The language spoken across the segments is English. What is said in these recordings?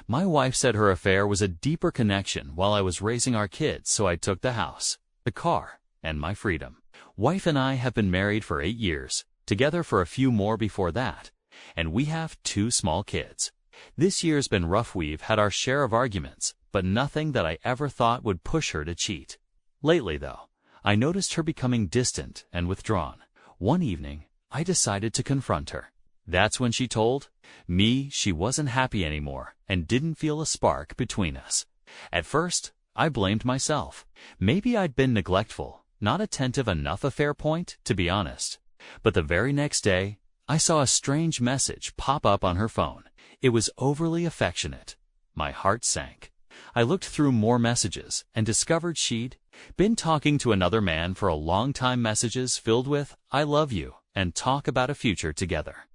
My wife said her affair was a deeper connection while I was raising our kids, so I took the house, the car, and my freedom. Wife and I have been married for 8 years, together for a few more before that, and we have 2 small kids. This year's been rough. We've had our share of arguments, but nothing that I ever thought would push her to cheat. Lately, though, I noticed her becoming distant and withdrawn. One evening, I decided to confront her. That's when she told me she wasn't happy anymore and didn't feel a spark between us. At first, I blamed myself. Maybe I'd been neglectful, not attentive enough. A fair point, to be honest. But the very next day, I saw a strange message pop up on her phone. It was overly affectionate. My heart sank. I looked through more messages and discovered she'd been talking to another man for a long time. Messages filled with "I love you" and talk about a future together.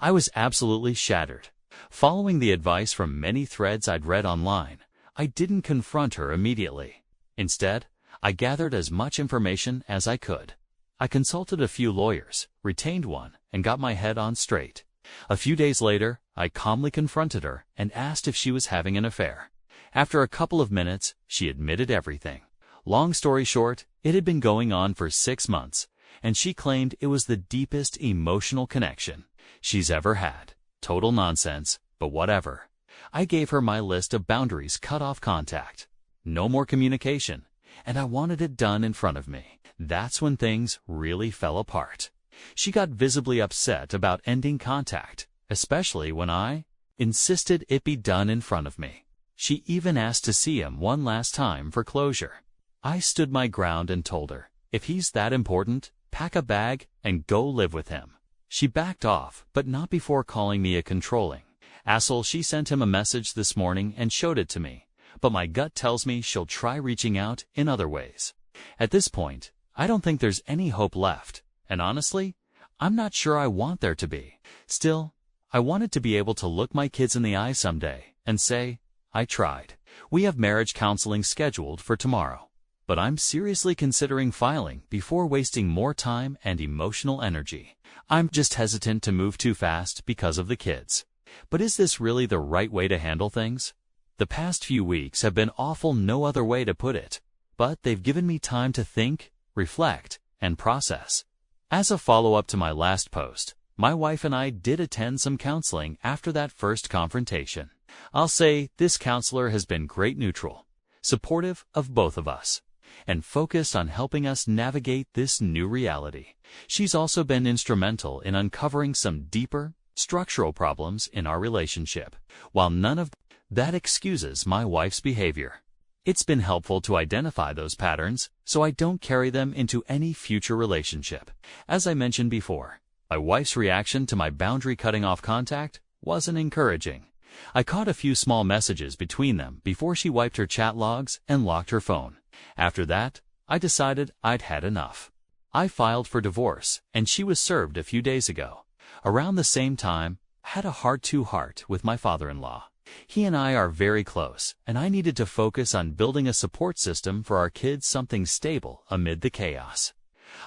I was absolutely shattered. Following the advice from many threads I'd read online, I didn't confront her immediately. Instead, I gathered as much information as I could. I consulted a few lawyers, retained one, and got my head on straight. A few days later, I calmly confronted her and asked if she was having an affair. After a couple of minutes, she admitted everything. Long story short, it had been going on for 6 months, and she claimed it was the deepest emotional connection she's ever had. Total nonsense, but whatever. I gave her my list of boundaries: cut off contact, no more communication, and I wanted it done in front of me. That's when things really fell apart. She got visibly upset about ending contact, especially when I insisted it be done in front of me. She even asked to see him one last time for closure. I stood my ground and told her, if he's that important, pack a bag and go live with him. She backed off, but not before calling me a controlling asshole. She sent him a message this morning and showed it to me, but my gut tells me she'll try reaching out in other ways. At this point, I don't think there's any hope left, and honestly, I'm not sure I want there to be. Still, I wanted to be able to look my kids in the eye someday and say, I tried. We have marriage counseling scheduled for tomorrow, but I'm seriously considering filing before wasting more time and emotional energy. I'm just hesitant to move too fast because of the kids. But is this really the right way to handle things? The past few weeks have been awful, no other way to put it, but they've given me time to think, reflect, and process. As a follow-up to my last post, my wife and I did attend some counseling after that first confrontation. I'll say this counselor has been great, neutral, supportive of both of us, and focused on helping us navigate this new reality. She's also been instrumental in uncovering some deeper, structural problems in our relationship. While none of that excuses my wife's behavior, it's been helpful to identify those patterns so I don't carry them into any future relationship. As I mentioned before, my wife's reaction to my boundary cutting off contact wasn't encouraging. I caught a few small messages between them before she wiped her chat logs and locked her phone. After that, I decided I'd had enough. I filed for divorce, and she was served a few days ago. Around the same time, I had a heart-to-heart with my father-in-law. He and I are very close, and I needed to focus on building a support system for our kids, something stable amid the chaos.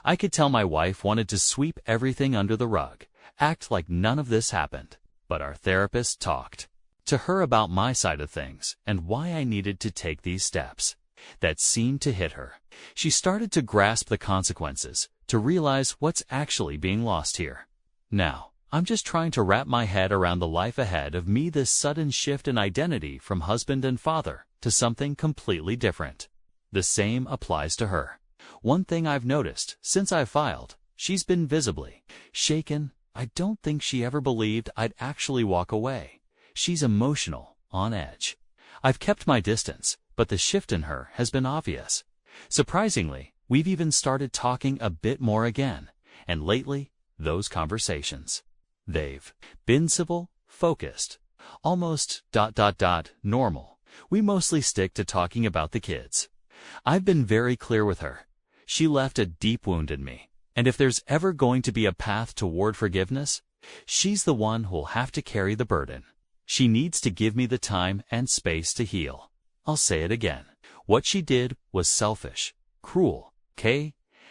I could tell my wife wanted to sweep everything under the rug, act like none of this happened, but our therapist talked to her about my side of things and why I needed to take these steps. That seemed to hit her. She started to grasp the consequences, to realize what's actually being lost here. Now, I'm just trying to wrap my head around the life ahead of me, this sudden shift in identity from husband and father to something completely different. The same applies to her. One thing I've noticed since I filed, she's been visibly shaken. I don't think she ever believed I'd actually walk away. She's emotional, on edge. I've kept my distance, but the shift in her has been obvious. Surprisingly, we've even started talking a bit more again, and lately, those conversations, they've been civil, focused, almost normal. We mostly stick to talking about the kids. I've been very clear with her. She left a deep wound in me, and if there's ever going to be a path toward forgiveness, she's the one who'll have to carry the burden. She needs to give me the time and space to heal. I'll say it again. What she did was selfish, cruel,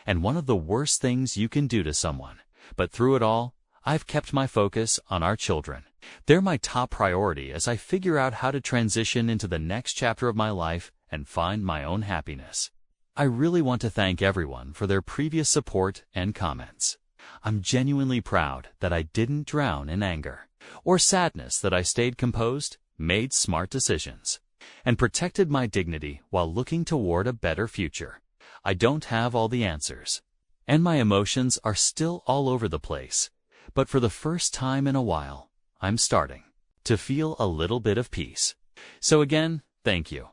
and one of the worst things you can do to someone. But through it all, I've kept my focus on our children. They're my top priority as I figure out how to transition into the next chapter of my life and find my own happiness. I really want to thank everyone for their previous support and comments. I'm genuinely proud that I didn't drown in anger or sadness, that I stayed composed, made smart decisions, and protected my dignity while looking toward a better future. I don't have all the answers, and my emotions are still all over the place, but for the first time in a while, I'm starting to feel a little bit of peace. So again, thank you.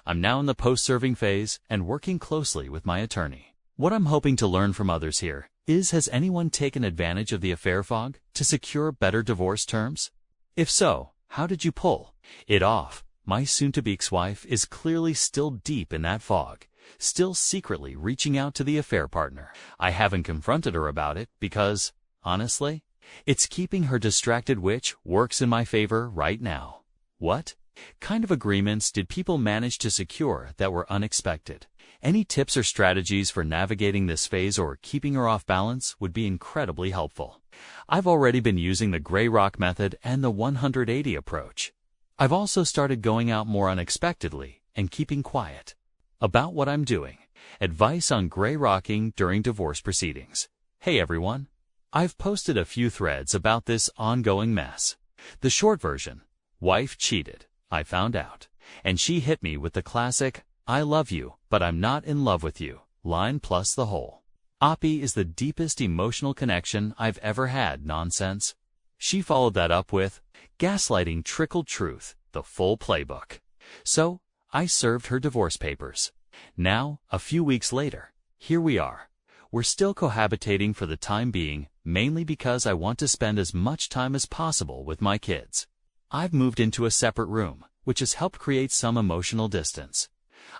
I'm now in the post-serving phase and working closely with my attorney. What I'm hoping to learn from others here is, has anyone taken advantage of the affair fog to secure better divorce terms? If so, how did you pull it off? My soon-to-be ex-wife is clearly still deep in that fog, still secretly reaching out to the affair partner. I haven't confronted her about it because, honestly, it's keeping her distracted, which works in my favor right now. What kind of agreements did people manage to secure that were unexpected? Any tips or strategies for navigating this phase or keeping her off balance would be incredibly helpful. I've already been using the gray rock method and the 180 approach. I've also started going out more unexpectedly and keeping quiet about what I'm doing. Advice on gray rocking during divorce proceedings. Hey everyone, I've posted a few threads about this ongoing mess. The short version: wife cheated, I found out, and she hit me with the classic "I love you, but I'm not in love with you" line plus the whole "Oppie is the deepest emotional connection I've ever had" nonsense. She followed that up with gaslighting, trickled truth, the full playbook. So I served her divorce papers. Now, a few weeks later, here we are. We're still cohabitating for the time being, mainly because I want to spend as much time as possible with my kids. I've moved into a separate room, which has helped create some emotional distance.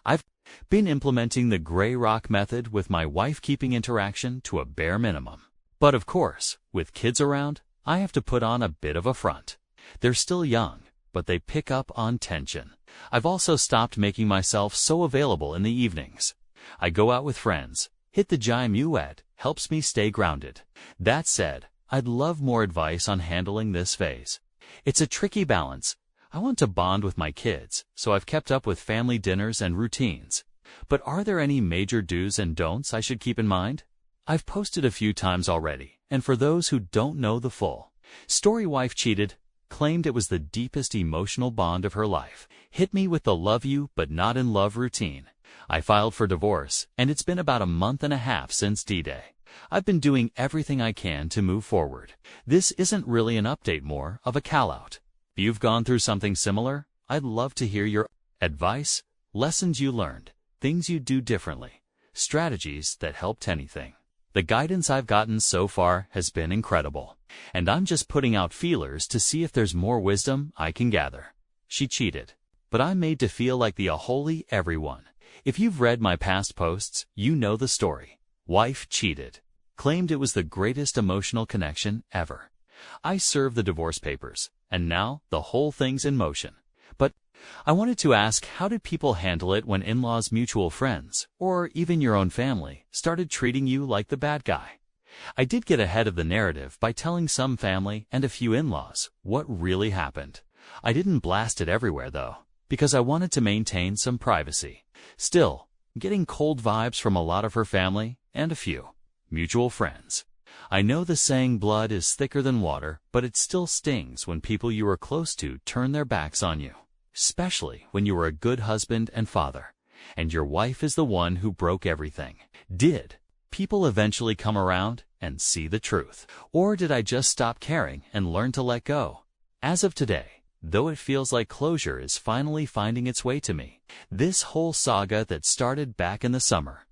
I've been implementing the gray rock method with my wife, keeping interaction to a bare minimum. But of course, with kids around, I have to put on a bit of a front. They're still young, but they pick up on tension. I've also stopped making myself so available in the evenings. I go out with friends, hit the gym. Helps me stay grounded. That said, I'd love more advice on handling this phase. It's a tricky balance. I want to bond with my kids, so I've kept up with family dinners and routines. But are there any major do's and don'ts I should keep in mind? I've posted a few times already, and for those who don't know the full story, wife cheated, claimed it was the deepest emotional bond of her life, hit me with the love you but not in love routine. I filed for divorce, and it's been about a month and a half since D-Day. I've been doing everything I can to move forward. This isn't really an update, more of a call-out. If you've gone through something similar, I'd love to hear your advice, lessons you learned, things you do differently, strategies that helped anything. The guidance I've gotten so far has been incredible, and I'm just putting out feelers to see if there's more wisdom I can gather. She cheated, but I'm made to feel like the holy everyone. If you've read my past posts, you know the story. Wife cheated, claimed it was the greatest emotional connection ever. I served the divorce papers, and now the whole thing's in motion. But I wanted to ask, how did people handle it when in-laws, mutual friends, or even your own family started treating you like the bad guy? I did get ahead of the narrative by telling some family and a few in-laws what really happened. I didn't blast it everywhere though, because I wanted to maintain some privacy. Still, getting cold vibes from a lot of her family and a few mutual friends. I know the saying, blood is thicker than water, but it still stings when people you are close to turn their backs on you, especially when you were a good husband and father, and your wife is the one who broke everything. Did people eventually come around and see the truth? Or did I just stop caring and learn to let go? As of today, though it feels like closure is finally finding its way to me, this whole saga that started back in the summer,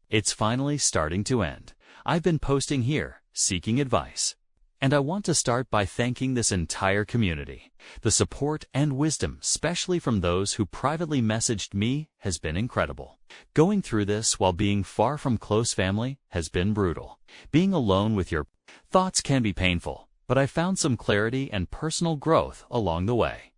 it's finally starting to end. I've been posting here, seeking advice. And I want to start by thanking this entire community. The support and wisdom, especially from those who privately messaged me, has been incredible. Going through this while being far from close family has been brutal. Being alone with your thoughts can be painful, but I found some clarity and personal growth along the way.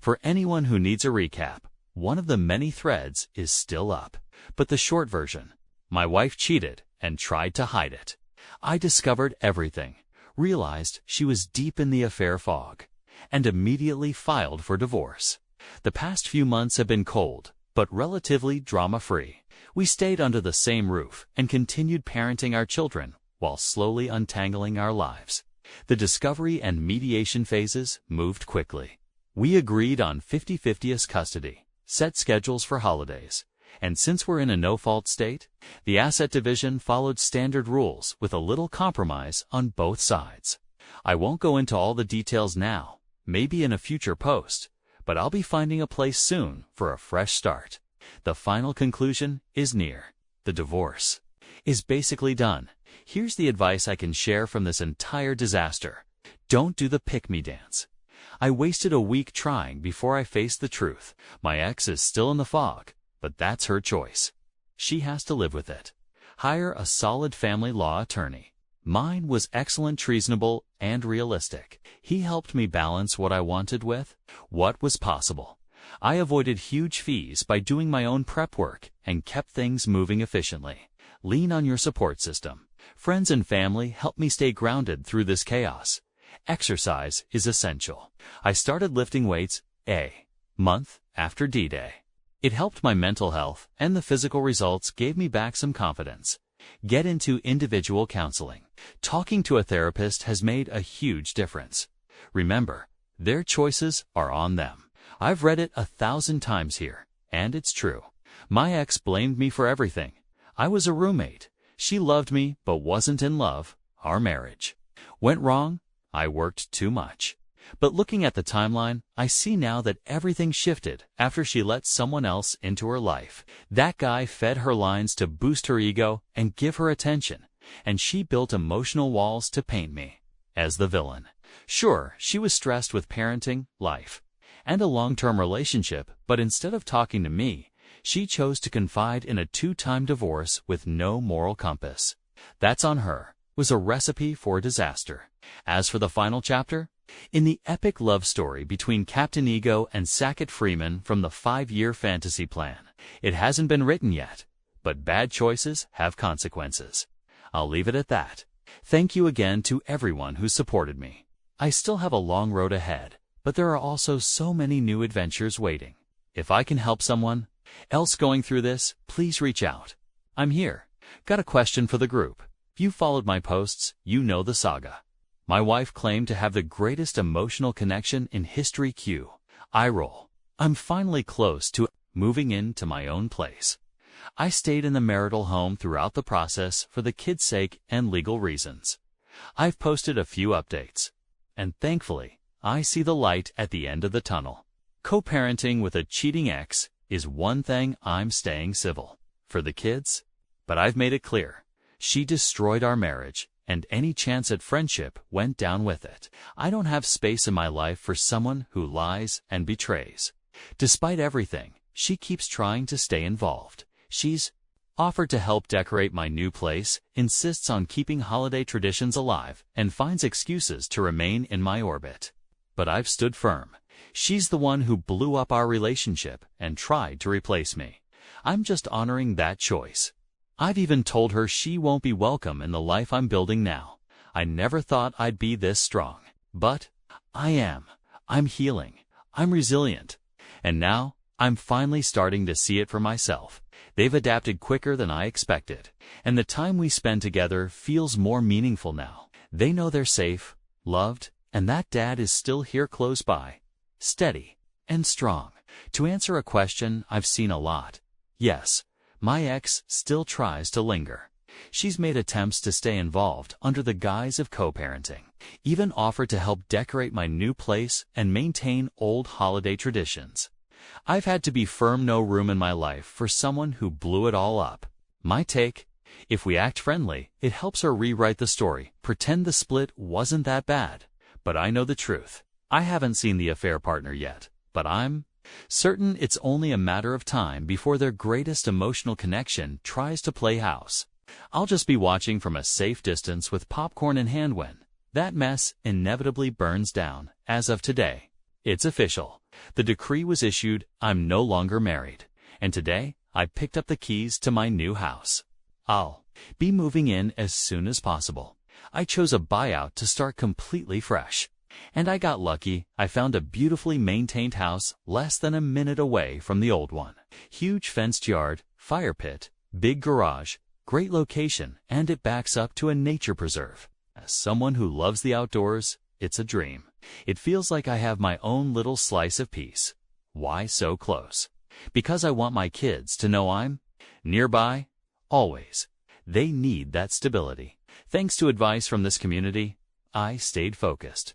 For anyone who needs a recap, one of the many threads is still up, but the short version: my wife cheated and tried to hide it. I discovered everything. realized she was deep in the affair fog, and immediately filed for divorce. The past few months have been cold, but relatively drama-free. We stayed under the same roof and continued parenting our children while slowly untangling our lives. The discovery and mediation phases moved quickly. We agreed on 50-50 custody, set schedules for holidays, and since we're in a no-fault state, the asset division followed standard rules with a little compromise on both sides. I won't go into all the details now, maybe in a future post, but I'll be finding a place soon for a fresh start. The final conclusion is near. The divorce is basically done. Here's the advice I can share from this entire disaster. Don't do the pick-me dance. I wasted a week trying before I faced the truth. My ex is still in the fog, but that's her choice. She has to live with it. Hire a solid family law attorney. Mine was excellent, treasonable, and realistic. He helped me balance what I wanted with what was possible. I avoided huge fees by doing my own prep work and kept things moving efficiently. Lean on your support system. Friends and family help me stay grounded through this chaos. Exercise is essential. I started lifting weights a month after D-Day. It helped my mental health, and the physical results gave me back some confidence. Get into individual counseling. Talking to a therapist has made a huge difference. Remember, their choices are on them. I've read it 1,000 times here, and it's true. My ex blamed me for everything. I was a roommate. She loved me but wasn't in love. Our marriage went wrong. I worked too much. But looking at the timeline, I see now that everything shifted after she let someone else into her life. That guy fed her lines to boost her ego and give her attention, and she built emotional walls to paint me as the villain. Sure, she was stressed with parenting, life, and a long-term relationship, but instead of talking to me, she chose to confide in a 2-time divorce with no moral compass. That's on her. Was a recipe for disaster. As for the final chapter, in the epic love story between Captain Ego and Sackett Freeman from the 5-year fantasy plan, it hasn't been written yet, but bad choices have consequences. I'll leave it at that. Thank you again to everyone who supported me. I still have a long road ahead, but there are also so many new adventures waiting. If I can help someone else going through this, please reach out. I'm here. Got a question for the group. If you followed my posts, you know the saga. My wife claimed to have the greatest emotional connection in history. Eye roll. I'm finally close to moving into my own place. I stayed in the marital home throughout the process for the kids' sake and legal reasons. I've posted a few updates, and thankfully, I see the light at the end of the tunnel. Co-parenting with a cheating ex is one thing. I'm staying civil for the kids, but I've made it clear. She destroyed our marriage, and any chance at friendship went down with it. I don't have space in my life for someone who lies and betrays. Despite everything, she keeps trying to stay involved. She's offered to help decorate my new place, insists on keeping holiday traditions alive, and finds excuses to remain in my orbit. But I've stood firm. She's the one who blew up our relationship and tried to replace me. I'm just honoring that choice. I've even told her she won't be welcome in the life I'm building now. I never thought I'd be this strong. But I am. I'm healing. I'm resilient. And now, I'm finally starting to see it for myself. They've adapted quicker than I expected. And the time we spend together feels more meaningful now. They know they're safe, loved, and that dad is still here close by. Steady and strong. To answer a question I've seen a lot. Yes. My ex still tries to linger. She's made attempts to stay involved under the guise of co-parenting, even offered to help decorate my new place and maintain old holiday traditions. I've had to be firm. No room in my life for someone who blew it all up. My take: if we act friendly, it helps her rewrite the story, pretend the split wasn't that bad. But I know the truth. I haven't seen the affair partner yet, but I'm certain it's only a matter of time before their greatest emotional connection tries to play house. I'll just be watching from a safe distance with popcorn in hand when that mess inevitably burns down. As of today, it's official. The decree was issued. I'm no longer married. And today, I picked up the keys to my new house. I'll be moving in as soon as possible. I chose a buyout to start completely fresh. And I got lucky. I found a beautifully maintained house less than a minute away from the old one. Huge fenced yard, fire pit, big garage, great location, and it backs up to a nature preserve. As someone who loves the outdoors, it's a dream. It feels like I have my own little slice of peace. Why so close? Because I want my kids to know I'm nearby, always. They need that stability. Thanks to advice from this community, I stayed focused.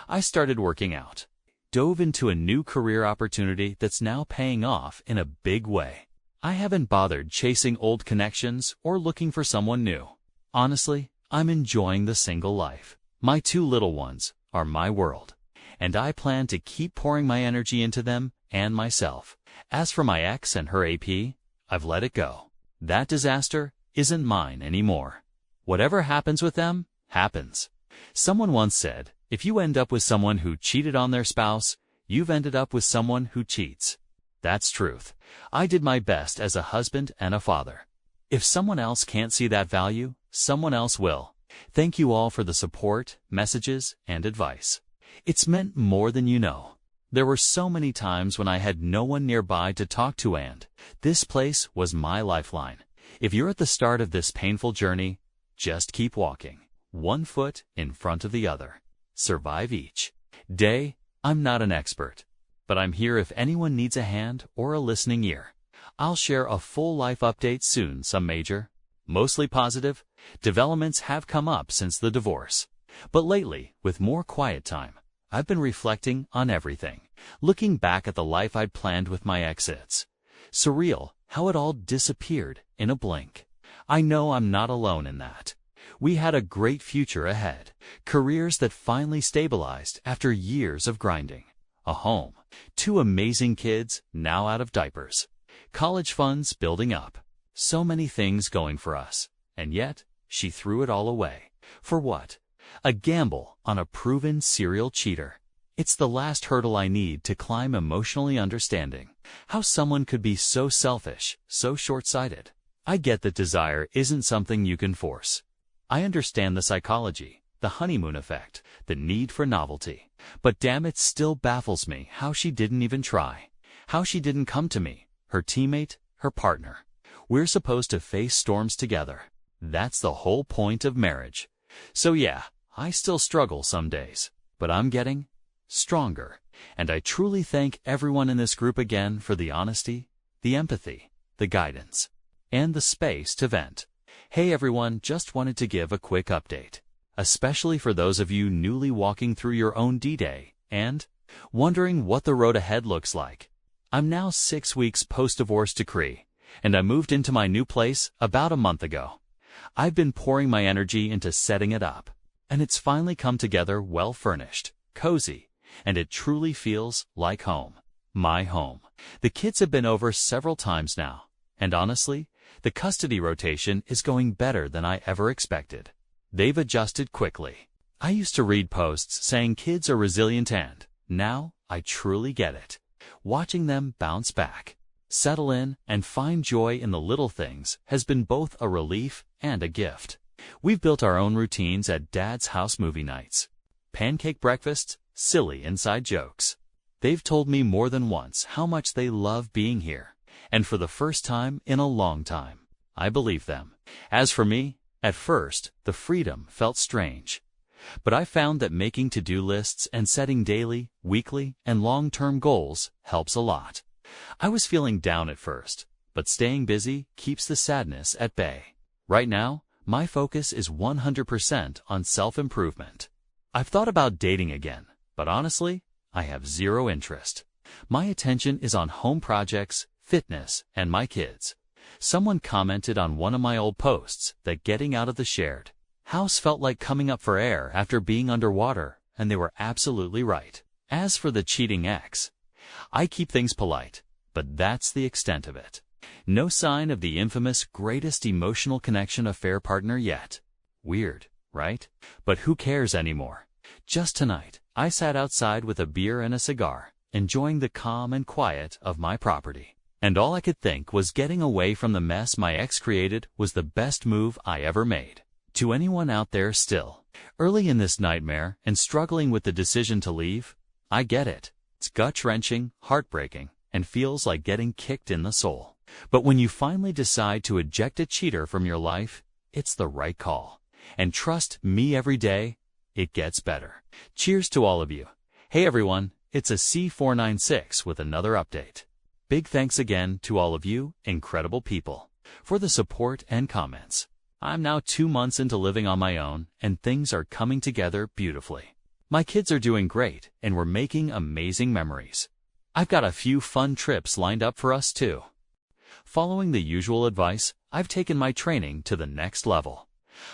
I started working out, dove into a new career opportunity that's now paying off in a big way. I haven't bothered chasing old connections or looking for someone new. Honestly, I'm enjoying the single life. My 2 little ones are my world, and I plan to keep pouring my energy into them and myself. As for my ex and her AP, I've let it go. That disaster isn't mine anymore. Whatever happens with them, happens. Someone once said, if you end up with someone who cheated on their spouse, you've ended up with someone who cheats. That's truth. I did my best as a husband and a father. If someone else can't see that value, someone else will. Thank you all for the support, messages, and advice. It's meant more than you know. There were so many times when I had no one nearby to talk to, and this place was my lifeline. If you're at the start of this painful journey, just keep walking, 1 foot in front of the other. Survive each day. I'm not an expert, but I'm here if anyone needs a hand or a listening ear. I'll share a full life update soon. Some major, mostly positive, developments have come up since the divorce. But lately, with more quiet time, I've been reflecting on everything, looking back at the life I'd planned with my ex. It's surreal how it all disappeared in a blink. I know I'm not alone in that. We had a great future ahead, careers that finally stabilized after years of grinding, a home, 2 amazing kids now out of diapers, college funds building up, so many things going for us, and yet she threw it all away. For what? A gamble on a proven serial cheater. It's the last hurdle I need to climb emotionally understanding how someone could be so selfish, so short-sighted. I get that desire isn't something you can force. I understand the psychology, the honeymoon effect, the need for novelty. But damn, it still baffles me how she didn't even try. How she didn't come to me, her teammate, her partner. We're supposed to face storms together. That's the whole point of marriage. So yeah, I still struggle some days, but I'm getting stronger. And I truly thank everyone in this group again for the honesty, the empathy, the guidance, and the space to vent. Hey everyone, just wanted to give a quick update, especially for those of you newly walking through your own D-Day and wondering what the road ahead looks like. I'm now 6 weeks post-divorce decree, and I moved into my new place about a month ago. I've been pouring my energy into setting it up, and it's finally come together, well furnished, cozy, and it truly feels like home. My home. The kids have been over several times now, and honestly, the custody rotation is going better than I ever expected. They've adjusted quickly. I used to read posts saying kids are resilient, and now I truly get it. Watching them bounce back, settle in, and find joy in the little things has been both a relief and a gift. We've built our own routines at Dad's house, movie nights, pancake breakfasts, silly inside jokes. They've told me more than once how much they love being here, and for the first time in a long time, I believe them. As for me, at first, the freedom felt strange. But I found that making to-do lists and setting daily, weekly, and long-term goals helps a lot. I was feeling down at first, but staying busy keeps the sadness at bay. Right now, my focus is 100% on self-improvement. I've thought about dating again, but honestly, I have zero interest. My attention is on home projects, fitness, and my kids. Someone commented on one of my old posts that getting out of the shared house felt like coming up for air after being underwater, and they were absolutely right. As for the cheating ex, I keep things polite, but that's the extent of it. No sign of the infamous greatest emotional connection affair partner yet. Weird, right? But who cares anymore? Just tonight, I sat outside with a beer and a cigar, enjoying the calm and quiet of my property. And all I could think was getting away from the mess my ex created was the best move I ever made. To anyone out there still Early in this nightmare and struggling with the decision to leave, I get it. It's gut-wrenching, heartbreaking, and feels like getting kicked in the soul. But when you finally decide to eject a cheater from your life, it's the right call. And trust me, every day, it gets better. Cheers to all of you. Hey everyone, it's a C496 with another update. Big thanks again to all of you, incredible people, for the support and comments. I'm now 2 months into living on my own, and things are coming together beautifully. My kids are doing great, and we're making amazing memories. I've got a few fun trips lined up for us too. Following the usual advice, I've taken my training to the next level.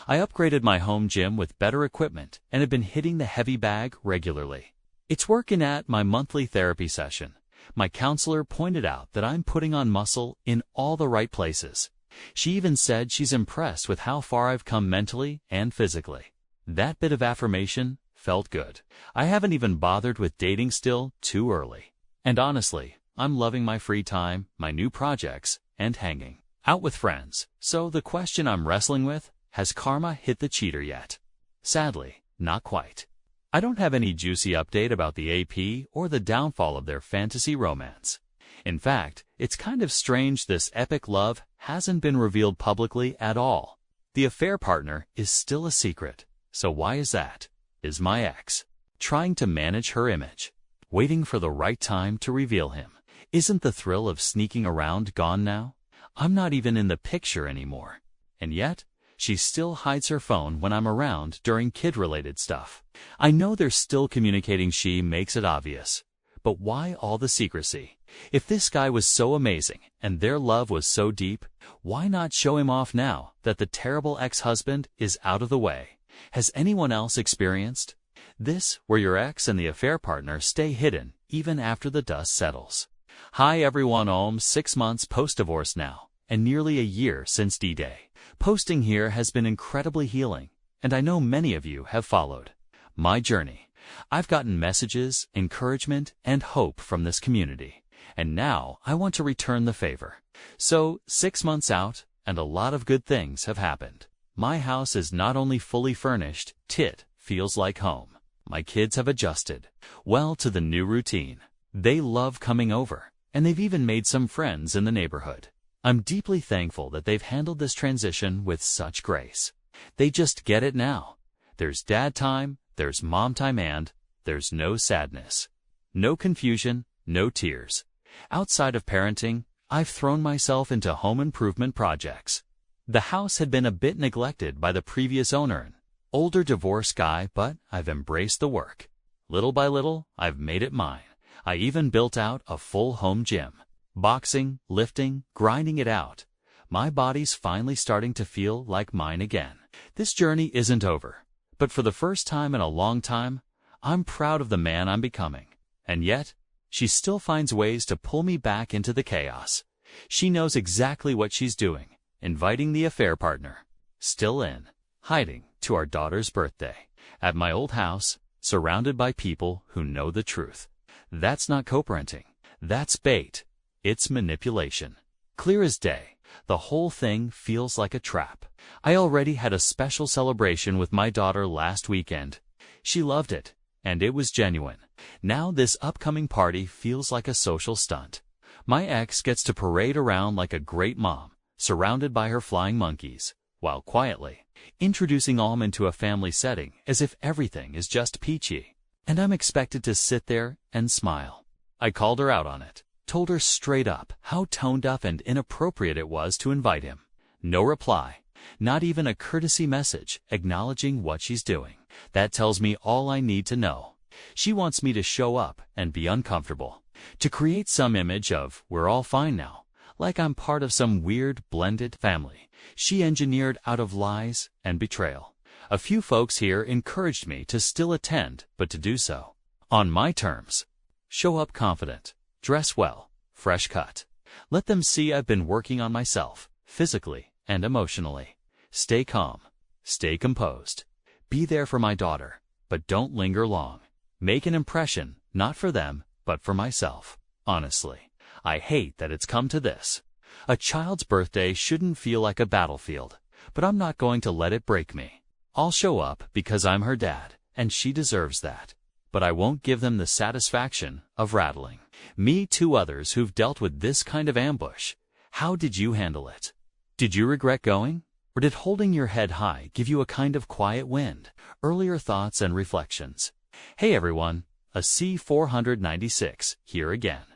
I upgraded my home gym with better equipment and have been hitting the heavy bag regularly. It's working at my monthly therapy session. My counselor pointed out that I'm putting on muscle in all the right places. She even said she's impressed with how far I've come mentally and physically. That bit of affirmation felt good. I haven't even bothered with dating still too early. And honestly, I'm loving my free time, my new projects, and hanging out with friends. So the question I'm wrestling with, has karma hit the cheater yet? Sadly, not quite. I don't have any juicy update about the AP or the downfall of their fantasy romance. In fact, it's kind of strange this epic love hasn't been revealed publicly at all. The affair partner is still a secret. So why is that? Is my ex trying to manage her image, waiting for the right time to reveal him? Isn't the thrill of sneaking around gone now? I'm not even in the picture anymore. And yet, she still hides her phone when I'm around during kid-related stuff. I know they're still communicating. She makes it obvious. But why all the secrecy? If this guy was so amazing and their love was so deep, why not show him off now that the terrible ex-husband is out of the way? Has anyone else experienced this, where your ex and the affair partner stay hidden even after the dust settles? Hi everyone, 6 months post-divorce now, and nearly a year since D-Day. Posting here has been incredibly healing, and I know many of you have followed my journey. I've gotten messages, encouragement, and hope from this community, and now I want to return the favor. So, 6 months out, and a lot of good things have happened. My house is not only fully furnished, it feels like home. My kids have adjusted well to the new routine. They love coming over, and they've even made some friends in the neighborhood. I'm deeply thankful that they've handled this transition with such grace. They just get it now. There's dad time, there's mom time, and there's no sadness, no confusion, no tears. Outside of parenting, I've thrown myself into home improvement projects. The house had been a bit neglected by the previous owner, an older divorced guy, but I've embraced the work. Little by little, I've made it mine. I even built out a full home gym. Boxing, lifting, grinding it out. My body's finally starting to feel like mine again. This journey isn't over, but for the first time in a long time, I'm proud of the man I'm becoming. And yet, she still finds ways to pull me back into the chaos. She knows exactly what she's doing, inviting the affair partner, still in hiding, to our daughter's birthday, at my old house, surrounded by people who know the truth. That's not co-parenting. That's bait. It's manipulation. Clear as day, the whole thing feels like a trap. I already had a special celebration with my daughter last weekend. She loved it, and it was genuine. Now this upcoming party feels like a social stunt. My ex gets to parade around like a great mom, surrounded by her flying monkeys, while quietly introducing all into a family setting as if everything is just peachy. And I'm expected to sit there and smile. I called her out on it. Told her straight up how toned up and inappropriate it was to invite him. No reply, not even a courtesy message acknowledging what she's doing. That tells me all I need to know. She wants me to show up and be uncomfortable, to create some image of we're all fine now, like I'm part of some weird blended family she engineered out of lies and betrayal. A few folks here encouraged me to still attend, but to do so on my terms. Show up confident. Dress well, fresh cut. Let them see I've been working on myself, physically and emotionally. Stay calm, stay composed. Be there for my daughter, but don't linger long. Make an impression, not for them, but for myself. Honestly, I hate that it's come to this. A child's birthday shouldn't feel like a battlefield, but I'm not going to let it break me. I'll show up because I'm her dad, and she deserves that. But I won't give them the satisfaction of rattling me to others who've dealt with this kind of ambush. How did you handle it? Did you regret going? Or did holding your head high give you a kind of quiet wind? Earlier thoughts and reflections. Hey everyone, a C496 here again.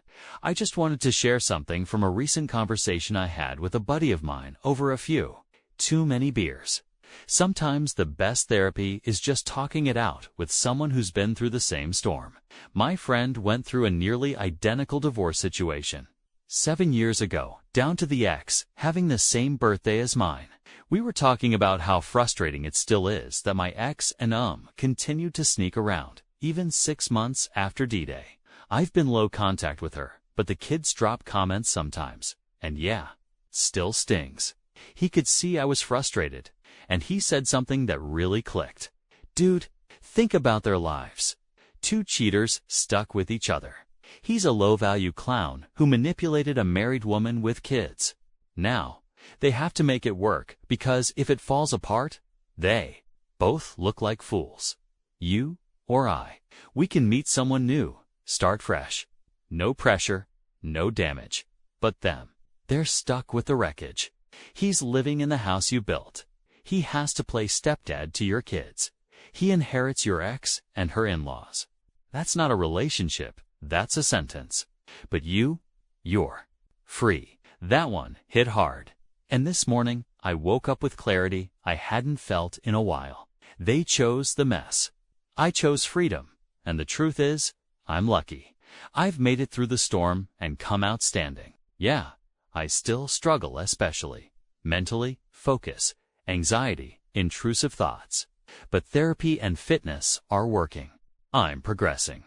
I just wanted to share something from a recent conversation I had with a buddy of mine over a few too many beers. Sometimes the best therapy is just talking it out with someone who's been through the same storm. My friend went through a nearly identical divorce situation 7 years ago, down to the ex having the same birthday as mine. We were talking about how frustrating it still is that my ex and continued to sneak around, even 6 months after D-Day. I've been low contact with her, but the kids drop comments sometimes, and yeah, still stings. He could see I was frustrated, and he said something that really clicked. Dude, think about their lives. 2 cheaters stuck with each other. He's a low-value clown who manipulated a married woman with kids. Now, they have to make it work because if it falls apart, they both look like fools. You or I, we can meet someone new, start fresh. No pressure, no damage. But them, they're stuck with the wreckage. He's living in the house you built. He has to play stepdad to your kids. He inherits your ex and her in-laws. That's not a relationship, that's a sentence. But you're free. That one hit hard. And this morning, I woke up with clarity I hadn't felt in a while. They chose the mess. I chose freedom. And the truth is, I'm lucky. I've made it through the storm and come out standing. Yeah, I still struggle, especially mentally, focus, anxiety, intrusive thoughts. But therapy and fitness are working. I'm progressing.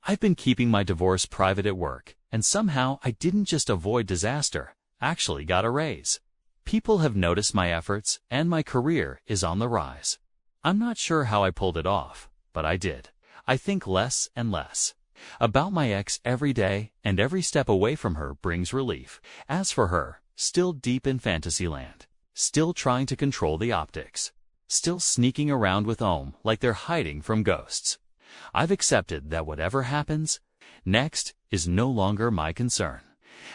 I've been keeping my divorce private at work, and somehow I didn't just avoid disaster, actually got a raise. People have noticed my efforts, and my career is on the rise. I'm not sure how I pulled it off, but I did. I think less and less about my ex every day, and every step away from her brings relief. As for her, still deep in fantasy land, still trying to control the optics, still sneaking around with like they're hiding from ghosts. I've accepted that whatever happens next is no longer my concern.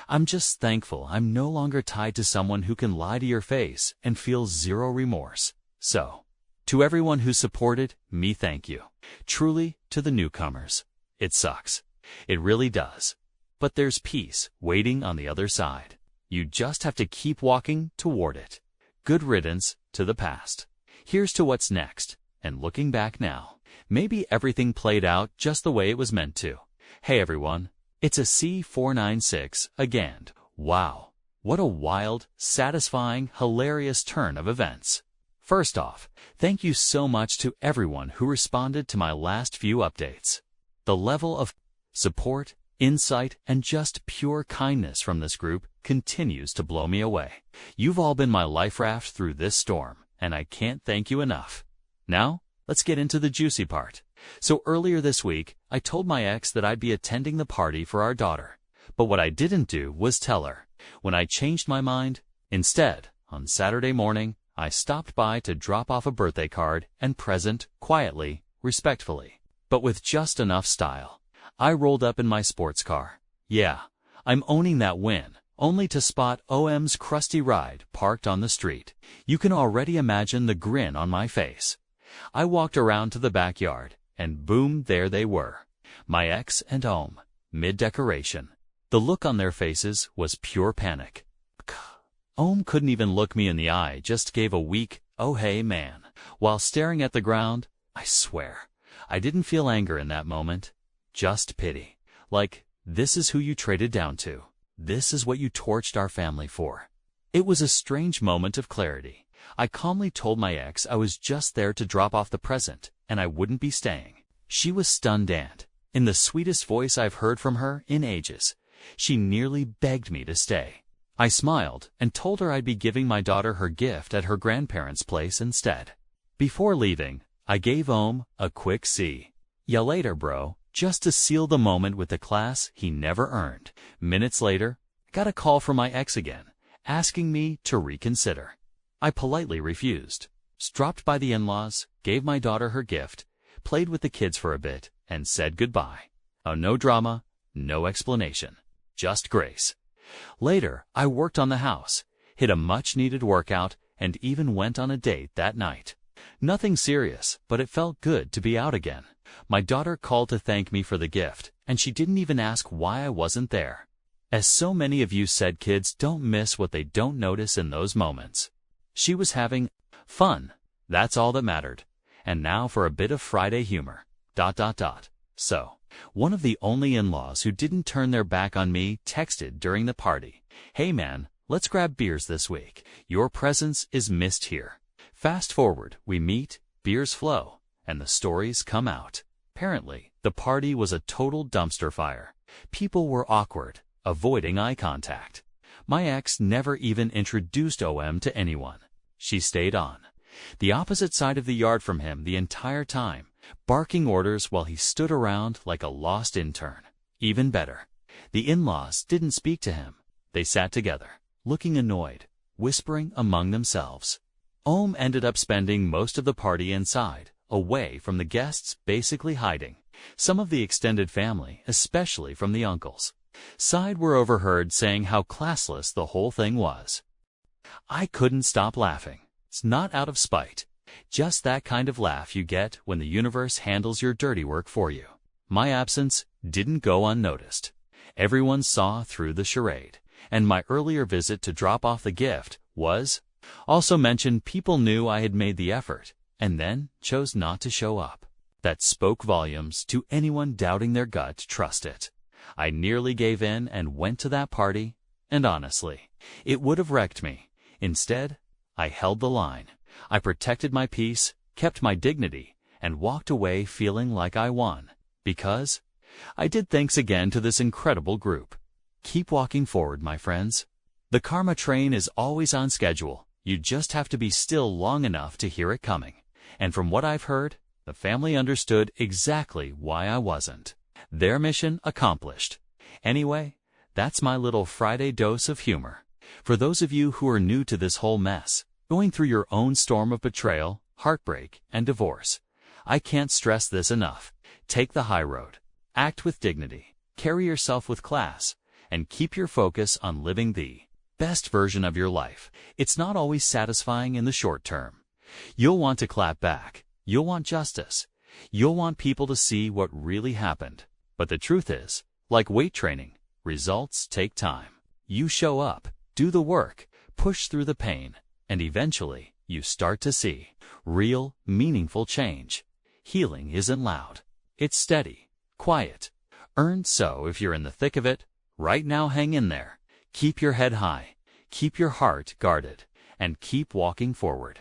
I'm just thankful I'm no longer tied to someone who can lie to your face and feel zero remorse. So, to everyone who supported me, thank you. Truly, to the newcomers, it sucks. It really does. But there's peace waiting on the other side. You just have to keep walking toward it. Good riddance to the past. Here's to what's next, and looking back now, maybe everything played out just the way it was meant to. Hey everyone, it's a C496 again. Wow, what a wild, satisfying, hilarious turn of events. First off, thank you so much to everyone who responded to my last few updates. The level of support, insight, and just pure kindness from this group continues to blow me away. You've all been my life raft through this storm, and I can't thank you enough. Now, let's get into the juicy part. So earlier this week, I told my ex that I'd be attending the party for our daughter. But what I didn't do was tell her. When I changed my mind, instead, on Saturday morning, I stopped by to drop off a birthday card and present, quietly, respectfully, but with just enough style. I rolled up in my sports car. Yeah, I'm owning that win, only to spot OM's crusty ride parked on the street. You can already imagine the grin on my face. I walked around to the backyard, and boom, there they were. My ex and mid-decoration. The look on their faces was pure panic. Couldn't even look me in the eye, just gave a weak, oh hey man, while staring at the ground. I swear, I didn't feel anger in that moment. Just pity. Like, this is who you traded down to. This is what you torched our family for. It was a strange moment of clarity. I calmly told my ex I was just there to drop off the present, and I wouldn't be staying. She was stunned and, in the sweetest voice I've heard from her in ages, she nearly begged me to stay. I smiled and told her I'd be giving my daughter her gift at her grandparents' place instead. Before leaving, I gave a quick see ya later, bro, just to seal the moment with the class he never earned. Minutes later, got a call from my ex again, asking me to reconsider. I politely refused. Dropped by the in-laws, gave my daughter her gift, played with the kids for a bit, and said goodbye. Oh, no drama, no explanation, just grace. Later, I worked on the house, hit a much-needed workout, and even went on a date that night. Nothing serious, but it felt good to be out again. My daughter called to thank me for the gift, and she didn't even ask why I wasn't there. As so many of you said, kids don't miss what they don't notice in those moments. She was having fun. That's all that mattered. And now for a bit of Friday humor. ... So, one of the only in-laws who didn't turn their back on me texted during the party, "Hey man, let's grab beers this week. Your presence is missed here." Fast forward, we meet, beers flow, and the stories come out. Apparently, the party was a total dumpster fire. People were awkward, avoiding eye contact. My ex never even introduced OM to anyone. She stayed on the opposite side of the yard from him the entire time, barking orders while he stood around like a lost intern. Even better, the in-laws didn't speak to him. They sat together, looking annoyed, whispering among themselves. OM ended up spending most of the party inside, away from the guests, basically hiding. Some of the extended family, especially from the uncles' side, were overheard saying how classless the whole thing was. I couldn't stop laughing. It's not out of spite. Just that kind of laugh you get when the universe handles your dirty work for you. My absence didn't go unnoticed. Everyone saw through the charade, and my earlier visit to drop off the gift was also mentioned. People knew I had made the effort, and then chose not to show up. That spoke volumes to anyone doubting their gut to trust it. I nearly gave in and went to that party, and honestly, it would have wrecked me. Instead, I held the line. I protected my peace, kept my dignity, and walked away feeling like I won. Because I did. Thanks again to this incredible group. Keep walking forward, my friends. The karma train is always on schedule. You just have to be still long enough to hear it coming. And from what I've heard, the family understood exactly why I wasn't. Their mission accomplished. Anyway, that's my little Friday dose of humor. For those of you who are new to this whole mess, going through your own storm of betrayal, heartbreak, and divorce, I can't stress this enough. Take the high road. Act with dignity. Carry yourself with class. And keep your focus on living the best version of your life. It's not always satisfying in the short term. You'll want to clap back. You'll want justice. You'll want people to see what really happened. But the truth is, like weight training, results take time. You show up, do the work, push through the pain, and eventually you start to see real, meaningful change. Healing isn't loud. It's steady, quiet, earned. So if you're in the thick of it, right now hang in there. Keep your head high, keep your heart guarded, and keep walking forward.